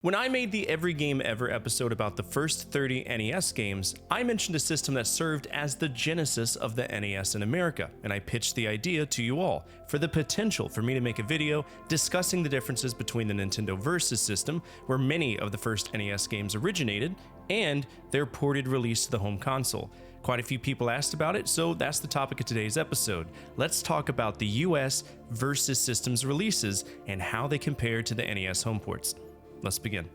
When I made the Every Game Ever episode about the first 30 NES games, I mentioned a system that served as the genesis of the NES in America, and I pitched the idea to you all for the potential for me to make a video discussing the differences between the Nintendo Versus system, where many of the first NES games originated, and their ported release to the home console. Quite a few people asked about it, so that's the topic of today's episode. Let's talk about the US Versus Systems releases and how they compare to the NES home ports. Let's begin.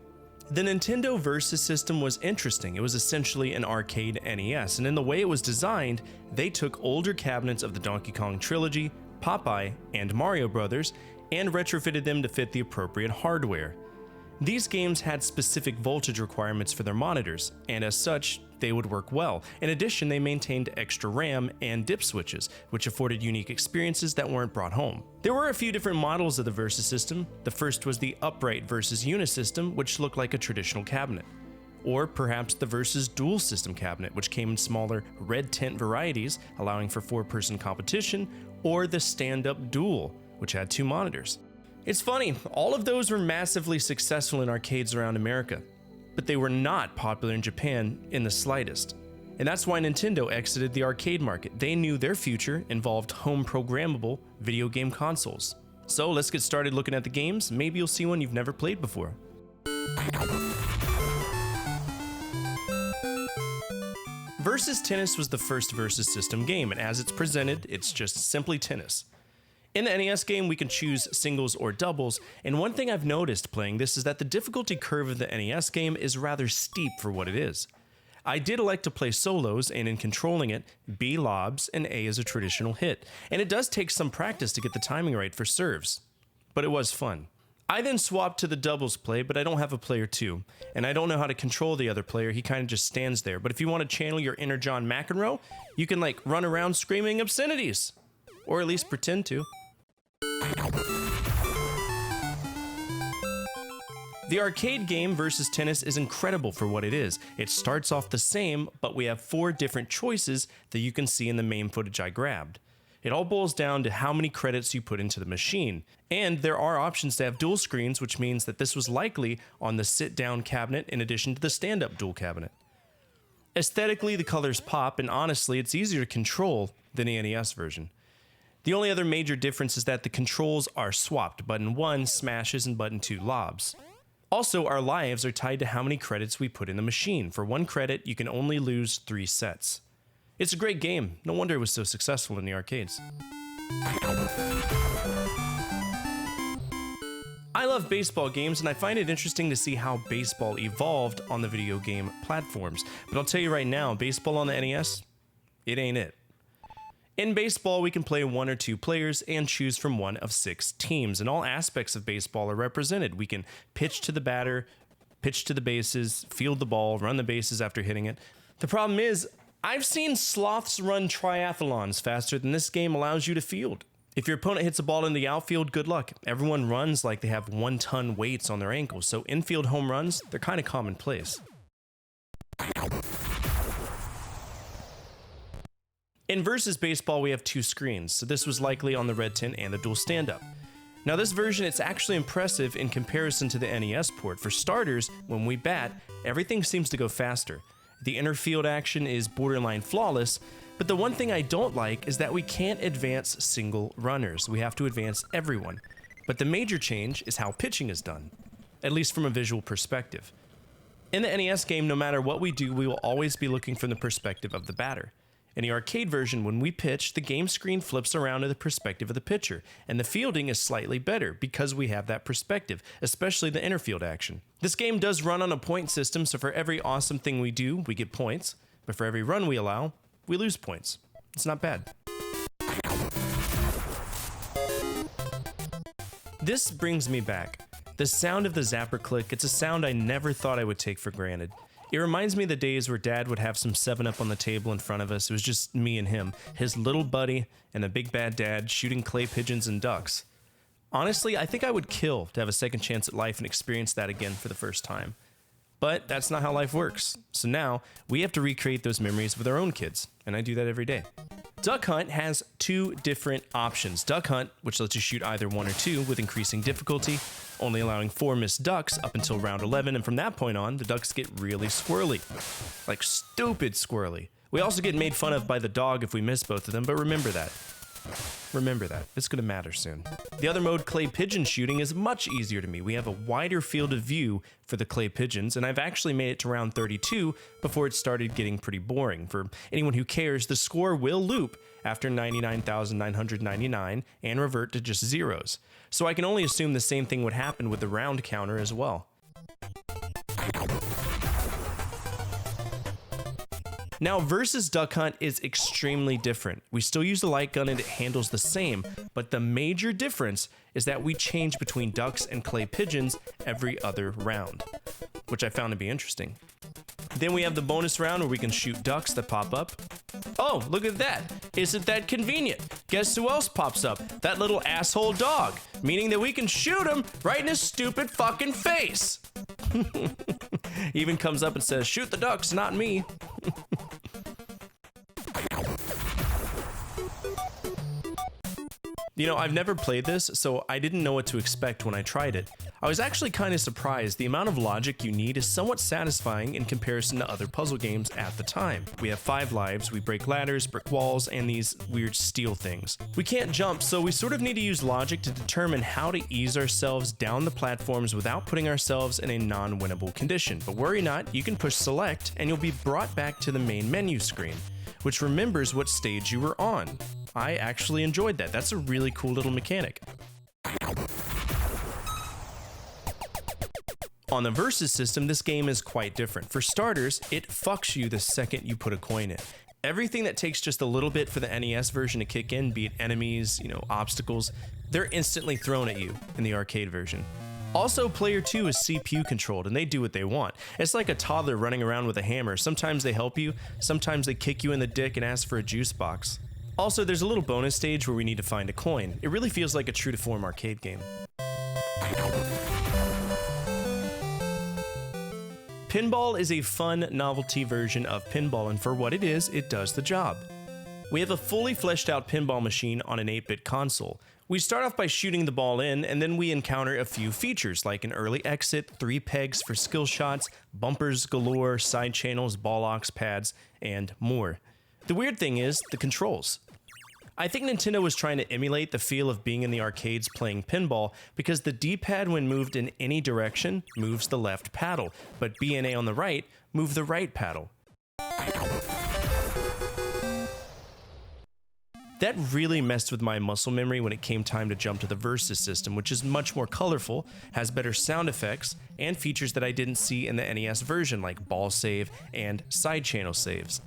The Nintendo Versus system was interesting. It was essentially an arcade NES, and in the way it was designed, they took older cabinets of the Donkey Kong trilogy, Popeye, and Mario Brothers, and retrofitted them to fit the appropriate hardware. These games had specific voltage requirements for their monitors, and as such, they would work well. In addition, they maintained extra RAM and dip switches, which afforded unique experiences that weren't brought home. There were a few different models of the Versus system. The first was the upright Versus Unit system, which looked like a traditional cabinet. Or perhaps the Versus Dual System cabinet, which came in smaller red tint varieties, allowing for 4-person competition, or the stand-up Dual, which had 2 monitors. It's funny, all of those were massively successful in arcades around America, but they were not popular in Japan in the slightest. And that's why Nintendo exited the arcade market. They knew their future involved home programmable video game consoles. So let's get started looking at the games. Maybe you'll see one you've never played before. Versus Tennis was the first Versus system game, and as it's presented, it's just simply tennis. In the NES game, we can choose singles or doubles, and one thing I've noticed playing this is that the difficulty curve of the NES game is rather steep for what it is. I did elect to play solos, and in controlling it, B lobs and A is a traditional hit, and it does take some practice to get the timing right for serves, but it was fun. I then swapped to the doubles play, but I don't have a player 2, and I don't know how to control the other player. He kind of just stands there, but if you want to channel your inner John McEnroe, you can run around screaming obscenities, or at least pretend to. The arcade game Versus Tennis is incredible for what it is. It starts off the same, but we have 4 different choices that you can see in the main footage I grabbed. It all boils down to how many credits you put into the machine. And there are options to have dual screens, which means that this was likely on the sit-down cabinet in addition to the stand-up dual cabinet. Aesthetically, the colors pop, and honestly, it's easier to control than the NES version. The only other major difference is that the controls are swapped. Button 1 smashes and button 2 lobs. Also, our lives are tied to how many credits we put in the machine. For 1 credit, you can only lose 3 sets. It's a great game. No wonder it was so successful in the arcades. I love baseball games, and I find it interesting to see how baseball evolved on the video game platforms. But I'll tell you right now, baseball on the NES, it ain't it. In baseball, we can play 1 or 2 players and choose from one of 6 teams, and all aspects of baseball are represented. We can pitch to the batter, pitch to the bases, field the ball, run the bases after hitting it. The problem is, I've seen sloths run triathlons faster than this game allows you to field. If your opponent hits a ball in the outfield, good luck. Everyone runs like they have 1-ton weights on their ankles, so infield home runs, they're kind of commonplace. In Versus Baseball, we have 2 screens, so this was likely on the red tint and the dual stand-up. Now this version, it's actually impressive in comparison to the NES port. For starters, when we bat, everything seems to go faster. The inner field action is borderline flawless, but the one thing I don't like is that we can't advance single runners. We have to advance everyone. But the major change is how pitching is done, at least from a visual perspective. In the NES game, no matter what we do, we will always be looking from the perspective of the batter. In the arcade version, when we pitch, the game screen flips around to the perspective of the pitcher, and the fielding is slightly better because we have that perspective, especially the inner field action. This game does run on a point system, so for every awesome thing we do, we get points, but for every run we allow, we lose points. It's not bad. This brings me back. The sound of the zapper click, it's a sound I never thought I would take for granted. It reminds me of the days where Dad would have some 7-Up on the table in front of us. It was just me and him, his little buddy, and the big bad dad shooting clay pigeons and ducks. Honestly, I think I would kill to have a second chance at life and experience that again for the first time. But that's not how life works. So now, we have to recreate those memories with our own kids, and I do that every day. Duck Hunt has 2 different options. Duck Hunt, which lets you shoot either 1 or 2 with increasing difficulty, only allowing 4 missed ducks up until round 11, and from that point on, the ducks get really squirrely. Like stupid squirrely. We also get made fun of by the dog if we miss both of them, but remember that. Remember that. It's gonna matter soon. The other mode, clay pigeon shooting, is much easier to me. We have a wider field of view for the clay pigeons, and I've actually made it to round 32 before it started getting pretty boring. For anyone who cares, the score will loop after 99,999 and revert to just zeros. So I can only assume the same thing would happen with the round counter as well. Now, versus Duck Hunt is extremely different. We still use the light gun and it handles the same, but the major difference is that we change between ducks and clay pigeons every other round, which I found to be interesting. Then we have the bonus round where we can shoot ducks that pop up. Oh, look at that. Isn't that convenient? Guess who else pops up? That little asshole dog, meaning that we can shoot him right in his stupid fucking face. He even comes up and says, "Shoot the ducks, not me." You know, I've never played this, so I didn't know what to expect when I tried it. I was actually kind of surprised. The amount of logic you need is somewhat satisfying in comparison to other puzzle games at the time. We have 5 lives, we break ladders, brick walls, and these weird steel things. We can't jump, so we sort of need to use logic to determine how to ease ourselves down the platforms without putting ourselves in a non-winnable condition. But worry not, you can push select, and you'll be brought back to the main menu screen, which remembers what stage you were on. I actually enjoyed that. That's a really cool little mechanic. On the versus system, this game is quite different. For starters, it fucks you the second you put a coin in. Everything that takes just a little bit for the NES version to kick in, be it enemies, obstacles, they're instantly thrown at you in the arcade version. Also, player 2 is CPU controlled, and they do what they want. It's like a toddler running around with a hammer. Sometimes they help you, sometimes they kick you in the dick and ask for a juice box. Also, there's a little bonus stage where we need to find a coin. It really feels like a true-to-form arcade game. Pinball is a fun novelty version of pinball, and for what it is, it does the job. We have a fully fleshed out pinball machine on an 8-bit console. We start off by shooting the ball in, and then we encounter a few features like an early exit, 3 pegs for skill shots, bumpers galore, side channels, ball locks, pads, and more. The weird thing is the controls. I think Nintendo was trying to emulate the feel of being in the arcades playing pinball because the D-pad, when moved in any direction, moves the left paddle, but B and A on the right move the right paddle. That really messed with my muscle memory when it came time to jump to the Versus system, which is much more colorful, has better sound effects, and features that I didn't see in the NES version, like ball save and side channel saves.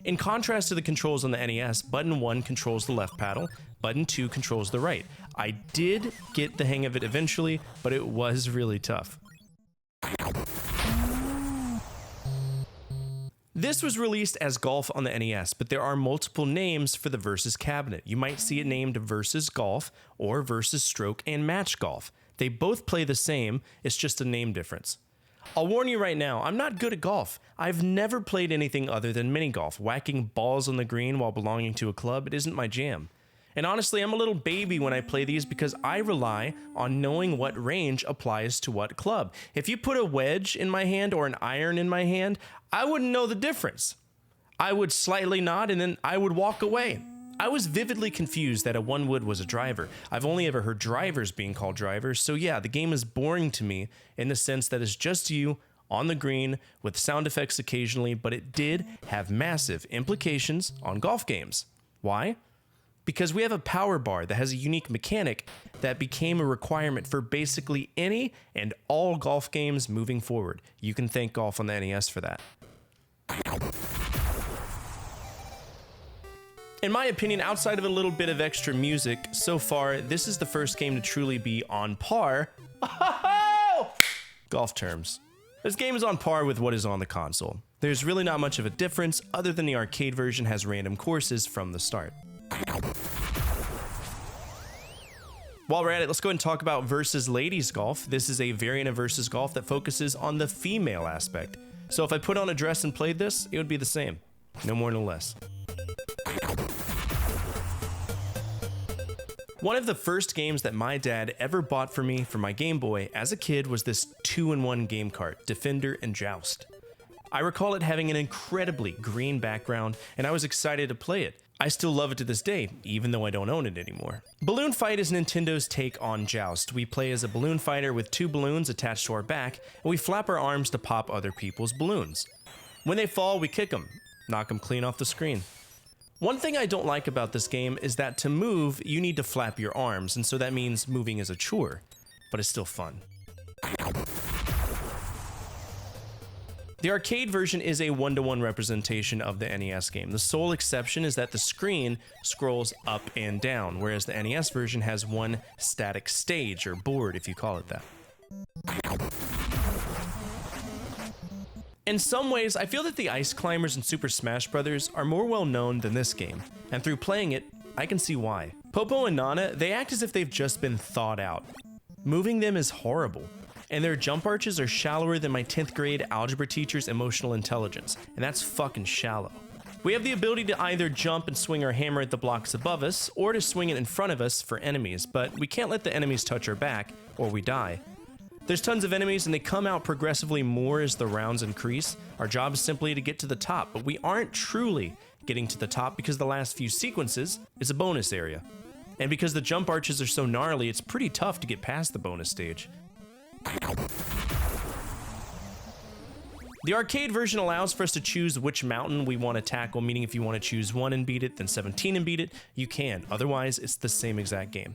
In contrast to the controls on the NES, button 1 controls the left paddle, button 2 controls the right. I did get the hang of it eventually, but it was really tough. This was released as Golf on the NES, but there are multiple names for the Versus cabinet. You might see it named Versus Golf or Versus Stroke and Match Golf. They both play the same, it's just a name difference. I'll warn you right now, I'm not good at golf. I've never played anything other than mini golf. Whacking balls on the green while belonging to a club, it isn't my jam. And honestly, I'm a little baby when I play these because I rely on knowing what range applies to what club. If you put a wedge in my hand or an iron in my hand, I wouldn't know the difference. I would slightly nod and then I would walk away. I was vividly confused that a 1-wood was a driver. I've only ever heard drivers being called drivers, so yeah, the game is boring to me in the sense that it's just you on the green with sound effects occasionally, but it did have massive implications on golf games. Why? Because we have a power bar that has a unique mechanic that became a requirement for basically any and all golf games moving forward. You can thank Golf on the NES for that. In my opinion, outside of a little bit of extra music, so far, this is the first game to truly be on par. Golf terms. This game is on par with what is on the console. There's really not much of a difference, other than the arcade version has random courses from the start. While we're at it, let's go ahead and talk about Versus Ladies Golf. This is a variant of Versus Golf that focuses on the female aspect. So if I put on a dress and played this, it would be the same. No more, no less. One of the first games that my dad ever bought for me for my Game Boy as a kid was this 2-in-1 game cart, Defender and Joust. I recall it having an incredibly green background, and I was excited to play it. I still love it to this day, even though I don't own it anymore. Balloon Fight is Nintendo's take on Joust. We play as a balloon fighter with 2 balloons attached to our back, and we flap our arms to pop other people's balloons. When they fall, we kick them, knock them clean off the screen. One thing I don't like about this game is that to move, you need to flap your arms, and so that means moving is a chore, but it's still fun. The arcade version is a 1-to-1 representation of the NES game. The sole exception is that the screen scrolls up and down, whereas the NES version has one static stage, or board if you call it that. In some ways, I feel that the Ice Climbers in Super Smash Bros. Are more well known than this game, and through playing it, I can see why. Popo and Nana, they act as if they've just been thought out. Moving them is horrible, and their jump arches are shallower than my 10th grade algebra teacher's emotional intelligence, and that's fucking shallow. We have the ability to either jump and swing our hammer at the blocks above us, or to swing it in front of us for enemies, but we can't let the enemies touch our back, or we die. There's tons of enemies and they come out progressively more as the rounds increase. Our job is simply to get to the top, but we aren't truly getting to the top because the last few sequences is a bonus area. And because the jump arches are so gnarly, it's pretty tough to get past the bonus stage. The arcade version allows for us to choose which mountain we want to tackle, meaning if you want to choose 1 and beat it, then 17 and beat it, you can. Otherwise, it's the same exact game.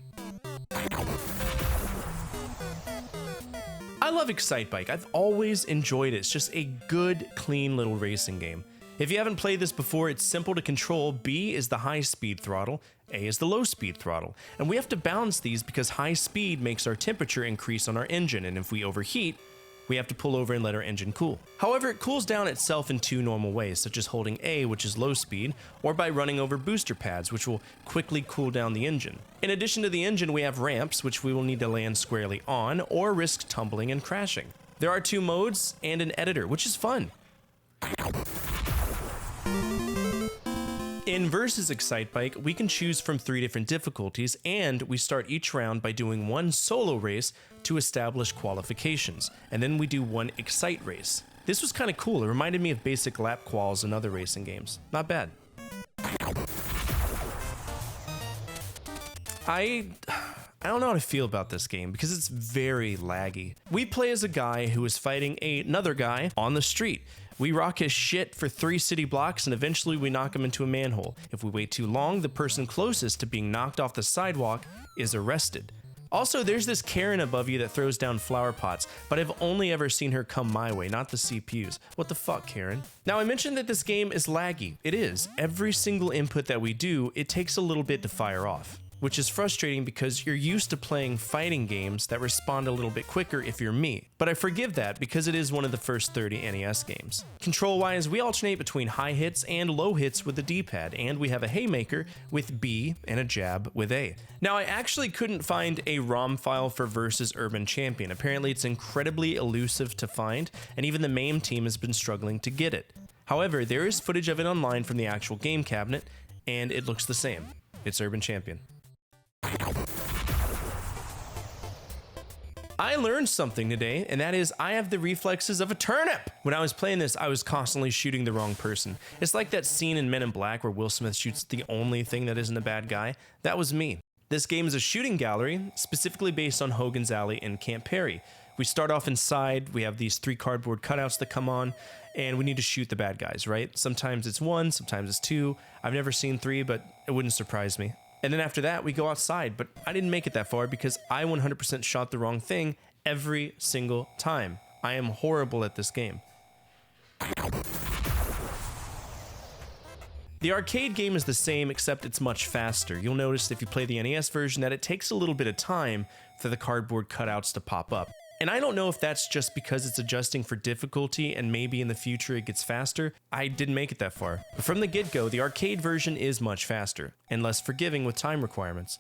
I love Excitebike. I've always enjoyed it. It's just a good, clean little racing game. If you haven't played this before, it's simple to control. B is the high speed throttle, A is the low speed throttle. And we have to balance these because high speed makes our temperature increase on our engine, and if we overheat, we have to pull over and let our engine cool. However, it cools down itself in 2 normal ways, such as holding A, which is low speed, or by running over booster pads, which will quickly cool down the engine. In addition to the engine, we have ramps, which we will need to land squarely on, or risk tumbling and crashing. There are 2 modes and an editor, which is fun. In Versus Excitebike, we can choose from 3 different difficulties, and we start each round by doing 1 solo race to establish qualifications, and then we do 1 Excite race. This was kind of cool. It reminded me of basic lap quals and other racing games. Not bad. I don't know how to feel about this game because it's very laggy. We play as a guy who is fighting another guy on the street. We rock his shit for 3 city blocks and eventually we knock him into a manhole. If we wait too long, the person closest to being knocked off the sidewalk is arrested. Also, there's this Karen above you that throws down flower pots, but I've only ever seen her come my way, not the CPUs. What the fuck, Karen? Now, I mentioned that this game is laggy. It is. Every single input that we do, it takes a little bit to fire off, which is frustrating because you're used to playing fighting games that respond a little bit quicker if you're me. But I forgive that because it is one of the first 30 NES games. Control-wise, we alternate between high hits and low hits with the D-pad, and we have a haymaker with B and a jab with A. Now, I actually couldn't find a ROM file for Versus Urban Champion. Apparently, it's incredibly elusive to find, and even the MAME team has been struggling to get it. However, there is footage of it online from the actual game cabinet, and it looks the same. It's Urban Champion. I learned something today, and that is I have the reflexes of a turnip. When I was playing this, I was constantly shooting the wrong person. It's like that scene in Men in Black where Will Smith shoots the only thing that isn't a bad guy. That was me. This game is a shooting gallery, specifically based on Hogan's Alley and Camp Perry. We start off inside, we have these 3 cardboard cutouts that come on, and we need to shoot the bad guys, right? Sometimes it's 1, sometimes it's 2. I've never seen 3, but it wouldn't surprise me. And then after that, we go outside, but I didn't make it that far because I 100% shot the wrong thing every single time. I am horrible at this game. The arcade game is the same, except it's much faster. You'll notice if you play the NES version that it takes a little bit of time for the cardboard cutouts to pop up. And I don't know if that's just because it's adjusting for difficulty and maybe in the future it gets faster. I didn't make it that far. But from the get-go, the arcade version is much faster and less forgiving with time requirements.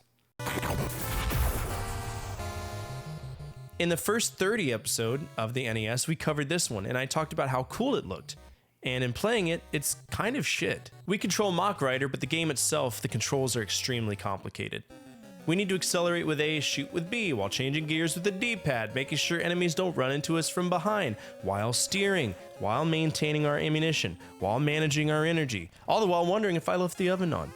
In the first 30 episode of the NES, we covered this one, and I talked about how cool it looked. And in playing it, it's kind of shit. We control Mach Rider, but the game itself, the controls are extremely complicated. We need to accelerate with A, shoot with B, while changing gears with the D-pad, making sure enemies don't run into us from behind, while steering, while maintaining our ammunition, while managing our energy, all the while wondering if I left the oven on.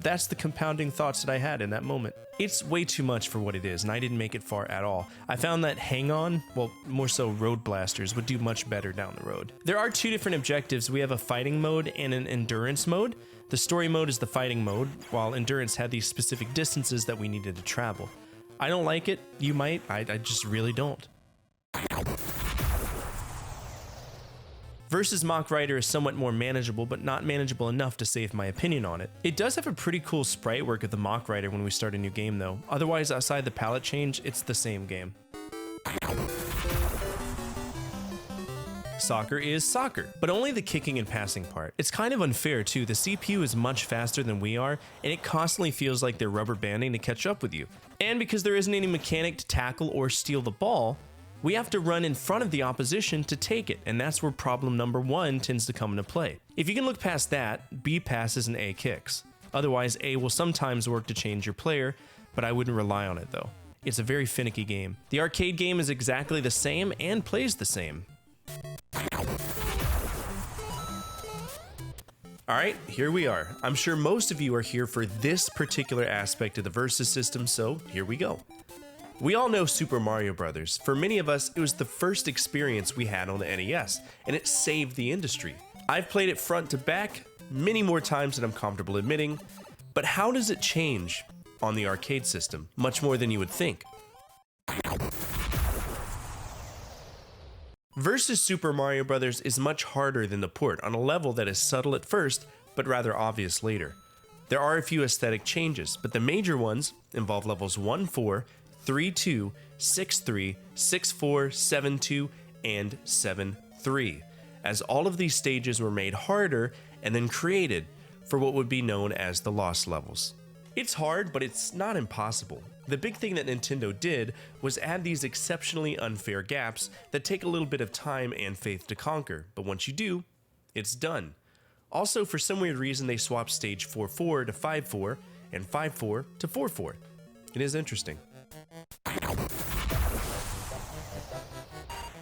That's the compounding thoughts that I had in that moment. It's way too much for what it is, and I didn't make it far at all. I found that Hang On, well, more so Road Blasters, would do much better down the road. There are two different objectives. We have a fighting mode and an endurance mode. The story mode is the fighting mode, while endurance had these specific distances that we needed to travel. I don't like it. You might. I just really don't. Versus Mach Rider is somewhat more manageable, but not manageable enough to save my opinion on it. It does have a pretty cool sprite work of the Mach Rider when we start a new game though. Otherwise, outside the palette change, it's the same game. Soccer is soccer, but only the kicking and passing part. It's kind of unfair too. The CPU is much faster than we are, and it constantly feels like they're rubber banding to catch up with you. And because there isn't any mechanic to tackle or steal the ball, we have to run in front of the opposition to take it, and that's where problem number one tends to come into play. If you can look past that, B passes and A kicks. Otherwise, A will sometimes work to change your player, but I wouldn't rely on it though. It's a very finicky game. The arcade game is exactly the same and plays the same. Alright, here we are. I'm sure most of you are here for this particular aspect of the Versus system, so here we go. We all know Super Mario Bros. For many of us, it was the first experience we had on the NES, and it saved the industry. I've played it front to back many more times than I'm comfortable admitting, but how does it change on the arcade system? Much more than you would think. Versus Super Mario Bros. Is much harder than the port on a level that is subtle at first, but rather obvious later. There are a few aesthetic changes, but the major ones involve levels 1-4, 3-2, 6-3, 6-4, 7-2, and 7-3, as all of these stages were made harder and then created for what would be known as the lost levels. It's hard, but it's not impossible. The big thing that Nintendo did was add these exceptionally unfair gaps that take a little bit of time and faith to conquer, but once you do, it's done. Also, for some weird reason, they swapped stage 4-4 to 5-4 and 5-4 to 4-4. It is interesting.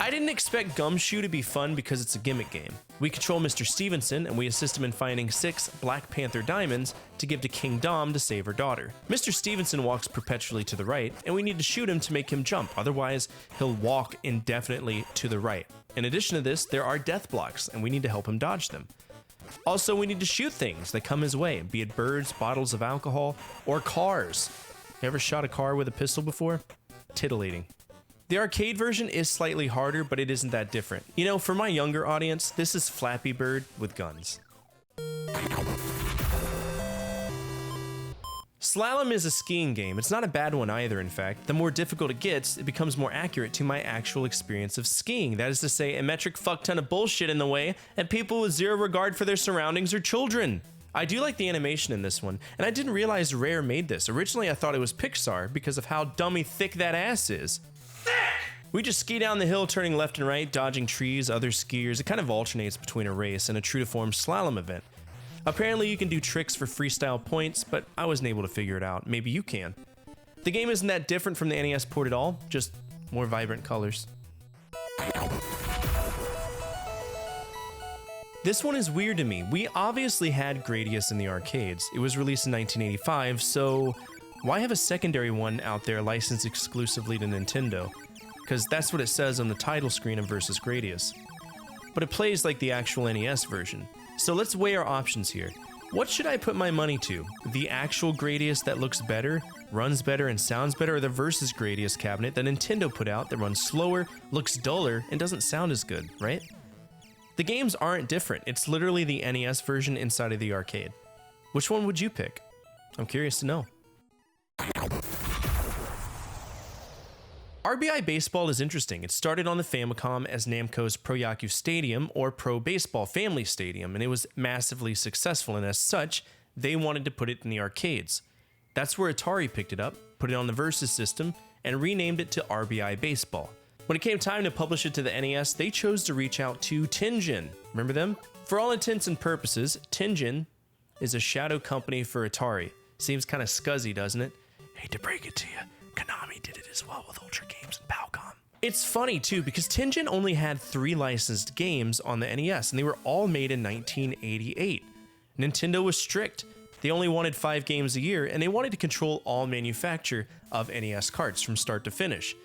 I didn't expect Gumshoe to be fun because it's a gimmick game. We control Mr. Stevenson and we assist him in finding 6 Black Panther diamonds to give to King Dom to save her daughter. Mr. Stevenson walks perpetually to the right and we need to shoot him to make him jump, otherwise he'll walk indefinitely to the right. In addition to this, there are death blocks and we need to help him dodge them. Also, we need to shoot things that come his way, be it birds, bottles of alcohol, or cars. You ever shot a car with a pistol before? Titillating. The arcade version is slightly harder, but it isn't that different. You know, for my younger audience, this is Flappy Bird with guns. Slalom is a skiing game. It's not a bad one either, in fact. The more difficult it gets, it becomes more accurate to my actual experience of skiing. That is to say, a metric fuck ton of bullshit in the way, and people with zero regard for their surroundings or children. I do like the animation in this one, and I didn't realize Rare made this. Originally, I thought it was Pixar because of how dummy thick that ass is. We just ski down the hill, turning left and right, dodging trees, other skiers. It kind of alternates between a race and a true-to-form slalom event. Apparently you can do tricks for freestyle points, but I wasn't able to figure it out. Maybe you can. The game isn't that different from the NES port at all, just more vibrant colors. This one is weird to me. We obviously had Gradius in the arcades. It was released in 1985, so why have a secondary one out there licensed exclusively to Nintendo? Because that's what it says on the title screen of Versus Gradius. But it plays like the actual NES version. So let's weigh our options here. What should I put my money to? The actual Gradius that looks better, runs better, and sounds better, or the Versus Gradius cabinet that Nintendo put out that runs slower, looks duller, and doesn't sound as good, right? The games aren't different. It's literally the NES version inside of the arcade. Which one would you pick? I'm curious to know. RBI Baseball is interesting. It started on the Famicom as Namco's Pro Yaku Stadium or Pro Baseball Family Stadium, and it was massively successful, and as such, they wanted to put it in the arcades. That's where Atari picked it up, put it on the Versus system, and renamed it to RBI Baseball. When it came time to publish it to the NES, they chose to reach out to Tengen. Remember them? For all intents and purposes, Tengen is a shadow company for Atari. Seems kind of scuzzy, doesn't it? hate to break it to you, Konami did it as well with Ultra Games and Palcom. It's funny too, because Tengen only had 3 licensed games on the NES, and they were all made in 1988. Nintendo was strict. They only wanted 5 games a year, and they wanted to control all manufacture of NES carts from start to finish.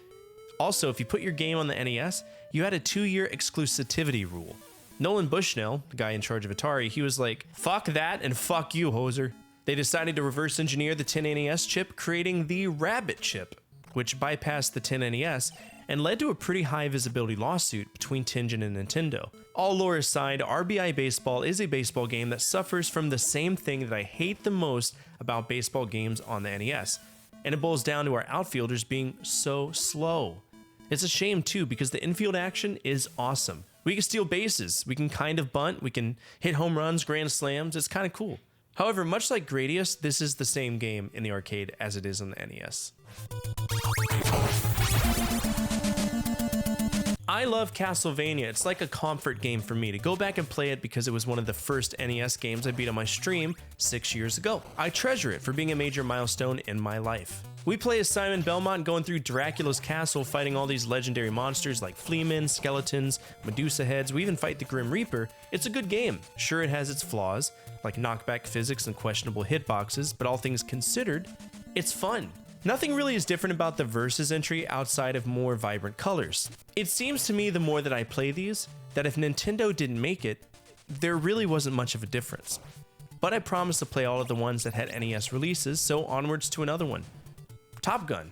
Also, if you put your game on the NES, you had a 2-year exclusivity rule. Nolan Bushnell, the guy in charge of Atari, he was like, fuck that and fuck you, hoser. They decided to reverse engineer the 10NES chip, creating the Rabbit chip, which bypassed the 10NES and led to a pretty high visibility lawsuit between Tengen and Nintendo. All lore aside, RBI Baseball is a baseball game that suffers from the same thing that I hate the most about baseball games on the NES, and it boils down to our outfielders being so slow. It's a shame too, because the infield action is awesome. We can steal bases, we can kind of bunt, we can hit home runs, grand slams, it's kind of cool. However, much like Gradius, this is the same game in the arcade as it is on the NES. I love Castlevania. It's like a comfort game for me to go back and play it because it was one of the first NES games I beat on my stream 6 years ago. I treasure it for being a major milestone in my life. We play as Simon Belmont going through Dracula's castle, fighting all these legendary monsters like Fleamen, skeletons, Medusa heads. We even fight the Grim Reaper. It's a good game. Sure, it has its flaws, like knockback physics and questionable hitboxes, but all things considered, it's fun. Nothing really is different about the Versus entry outside of more vibrant colors. It seems to me the more that I play these, that if Nintendo didn't make it, there really wasn't much of a difference. But I promised to play all of the ones that had NES releases, so onwards to another one. Top Gun.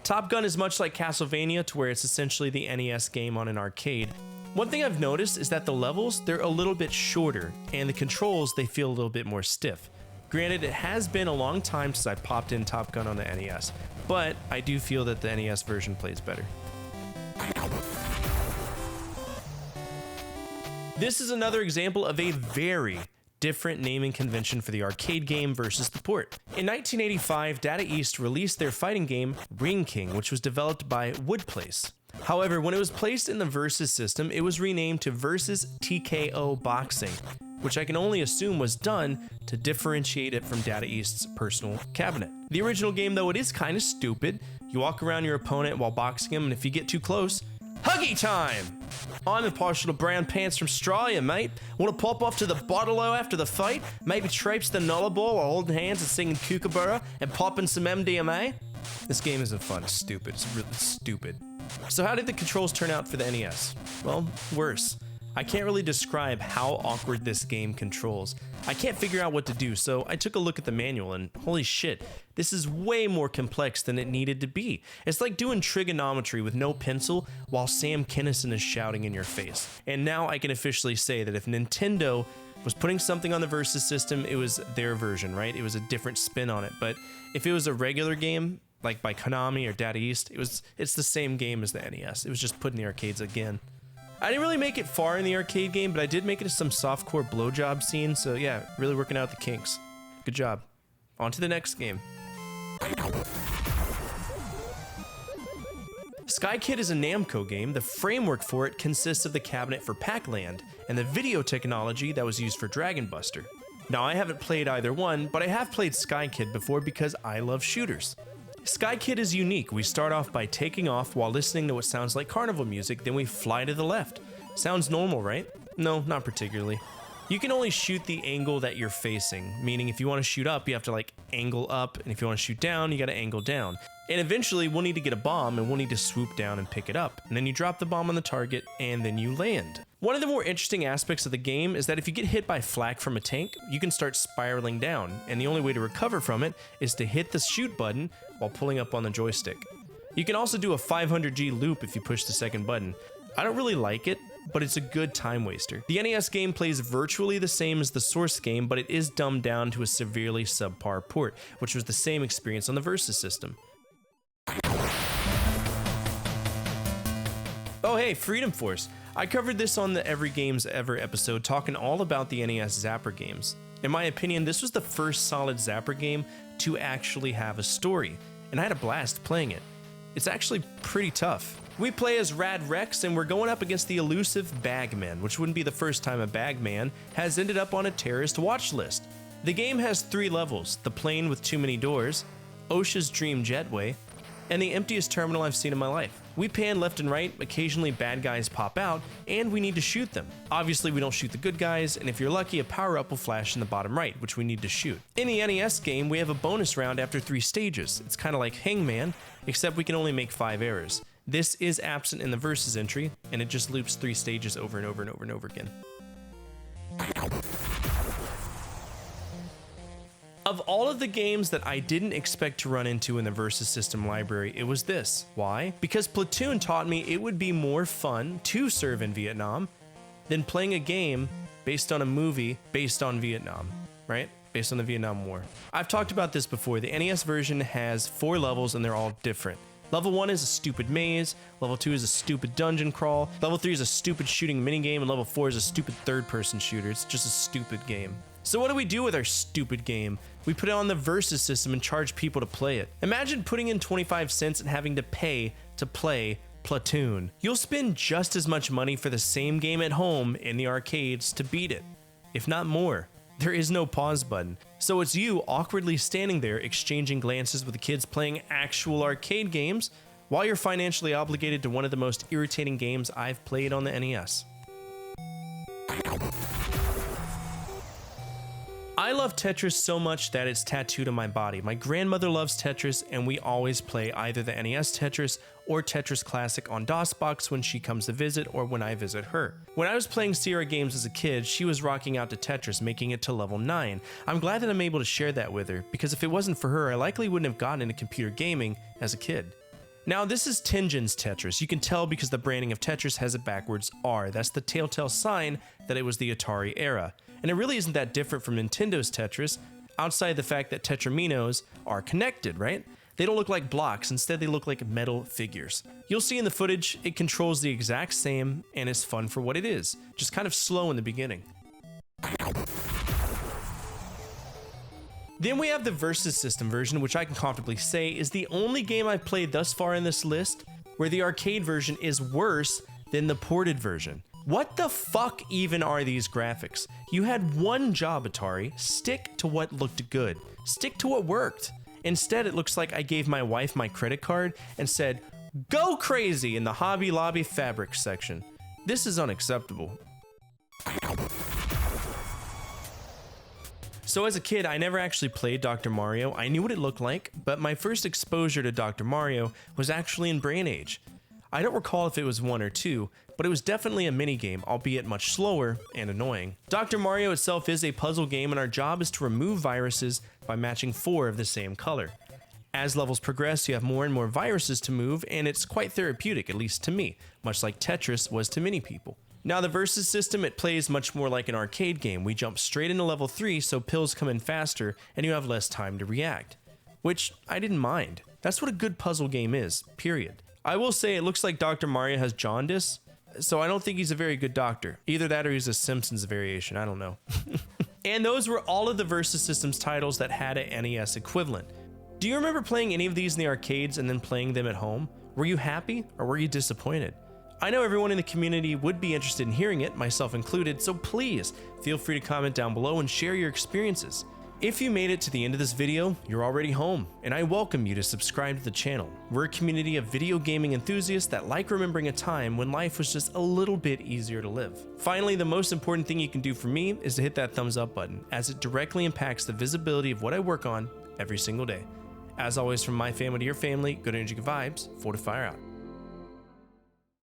Top Gun is much like Castlevania to where it's essentially the NES game on an arcade. One thing I've noticed is that the levels, they're a little bit shorter, and the controls, they feel a little bit more stiff. Granted, it has been a long time since I popped in Top Gun on the NES, but I do feel that the NES version plays better. This is another example of a very different naming convention for the arcade game versus the port. In 1985, Data East released their fighting game Ring King, which was developed by Woodplace. However, when it was placed in the Versus system, it was renamed to Versus TKO Boxing, which I can only assume was done to differentiate it from Data East's personal cabinet. The original game, though, it is kind of stupid. You walk around your opponent while boxing him, and if you get too close, huggy time! I'm a partial to brown pants from Australia, mate. Want to pop off to the bottle-o after the fight? Maybe traipse the nullarball while holding hands and singing Kookaburra and popping some MDMA? This game isn't fun, it's stupid, it's really stupid. So how did the controls turn out for the NES? Well, worse. I can't really describe how awkward this game controls. I can't figure out what to do, so I took a look at the manual and holy shit, this is way more complex than it needed to be. It's like doing trigonometry with no pencil while Sam Kinison is shouting in your face. And now I can officially say that if Nintendo was putting something on the Versus system, it was their version, right? It was a different spin on it. But if it was a regular game, like by Konami or Data East, it's the same game as the NES. It was just put in the arcades again. I didn't really make it far in the arcade game, but I did make it to some softcore blowjob scenes, so yeah, really working out the kinks. Good job. On to the next game. Sky Kid is a Namco game. The framework for it consists of the cabinet for Pac-Land and the video technology that was used for Dragon Buster. Now, I haven't played either one, but I have played Sky Kid before because I love shooters. Sky Kid is unique. We start off by taking off while listening to what sounds like carnival music, then we fly to the left. Sounds normal, right? No, not particularly. You can only shoot the angle that you're facing, meaning if you want to shoot up, you have to like angle up, and if you want to shoot down, you got to angle down. And eventually, we'll need to get a bomb, and we'll need to swoop down and pick it up. And then you drop the bomb on the target, and then you land. One of the more interesting aspects of the game is that if you get hit by flak from a tank, you can start spiraling down, and the only way to recover from it is to hit the shoot button while pulling up on the joystick. You can also do a 500G loop if you push the second button. I don't really like it, but it's a good time waster. The NES game plays virtually the same as the source game, but it is dumbed down to a severely subpar port, which was the same experience on the Versus system. Oh hey, Freedom Force. I covered this on the Every Games Ever episode, talking all about the NES Zapper games. In my opinion, this was the first solid Zapper game to actually have a story, and I had a blast playing it. It's actually pretty tough. We play as Rad Rex, and we're going up against the elusive Bagman, which wouldn't be the first time a Bagman has ended up on a terrorist watch list. The game has 3 levels: the plane with too many doors, OSHA's Dream Jetway, and the emptiest terminal I've seen in my life. We pan left and right, occasionally bad guys pop out, and we need to shoot them. Obviously we don't shoot the good guys, and if you're lucky, a power-up will flash in the bottom right, which we need to shoot. In the NES game, we have a bonus round after 3 stages. It's kind of like Hangman, except we can only make 5 errors. This is absent in the versus entry, and it just loops 3 stages over and over and over and over again. Of all of the games that I didn't expect to run into in the Versus System library, it was this. Why? Because Platoon taught me it would be more fun to serve in Vietnam than playing a game based on a movie based on Vietnam, right? Based on the Vietnam War. I've talked about this before. The NES version has 4 levels and they're all different. Level 1 is a stupid maze, level 2 is a stupid dungeon crawl, level 3 is a stupid shooting minigame, and level 4 is a stupid third-person shooter. It's just a stupid game. So what do we do with our stupid game? We put it on the Versus system and charge people to play it. Imagine putting in 25 cents and having to pay to play Platoon. You'll spend just as much money for the same game at home in the arcades to beat it, if not more. There is no pause button, so it's you awkwardly standing there exchanging glances with the kids playing actual arcade games while you're financially obligated to one of the most irritating games I've played on the NES. I love Tetris so much that it's tattooed on my body. My grandmother loves Tetris, and we always play either the NES Tetris or Tetris Classic on DOSBox when she comes to visit or when I visit her. When I was playing Sierra games as a kid, she was rocking out to Tetris, making it to level 9. I'm glad that I'm able to share that with her, because if it wasn't for her, I likely wouldn't have gotten into computer gaming as a kid. Now, this is Tengen's Tetris. You can tell because the branding of Tetris has it backwards R. That's the telltale sign that it was the Atari era. And it really isn't that different from Nintendo's Tetris, outside the fact that Tetraminos are connected, right? They don't look like blocks, instead they look like metal figures. You'll see in the footage, it controls the exact same and is fun for what it is, just kind of slow in the beginning. Then we have the Versus System version, which I can comfortably say is the only game I've played thus far in this list where the arcade version is worse than the ported version. What the fuck even are these graphics? You had one job, Atari. Stick to what looked good. Stick to what worked. Instead, it looks like I gave my wife my credit card and said, "Go crazy" in the Hobby Lobby fabric section. This is unacceptable. So as a kid, I never actually played Dr. Mario. I knew what it looked like, but my first exposure to Dr. Mario was actually in Brain Age. I don't recall if it was 1 or 2, but it was definitely a minigame, albeit much slower and annoying. Dr. Mario itself is a puzzle game, and our job is to remove viruses by matching 4 of the same color. As levels progress, you have more and more viruses to move, and it's quite therapeutic, at least to me, much like Tetris was to many people. Now the Versus system, it plays much more like an arcade game. We jump straight into level 3, so pills come in faster, and you have less time to react. Which I didn't mind. That's what a good puzzle game is, period. I will say it looks like Dr. Mario has jaundice, so I don't think he's a very good doctor. Either that or he's a Simpsons variation, I don't know. And those were all of the Versus Systems titles that had an NES equivalent. Do you remember playing any of these in the arcades and then playing them at home? Were you happy or were you disappointed? I know everyone in the community would be interested in hearing it, myself included, so please feel free to comment down below and share your experiences. If you made it to the end of this video, you're already home, and I welcome you to subscribe to the channel. We're a community of video gaming enthusiasts that like remembering a time when life was just a little bit easier to live. Finally, the most important thing you can do for me is to hit that thumbs up button, as it directly impacts the visibility of what I work on every single day. As always, from my family to your family, good energy, good vibes, Fortefyre out.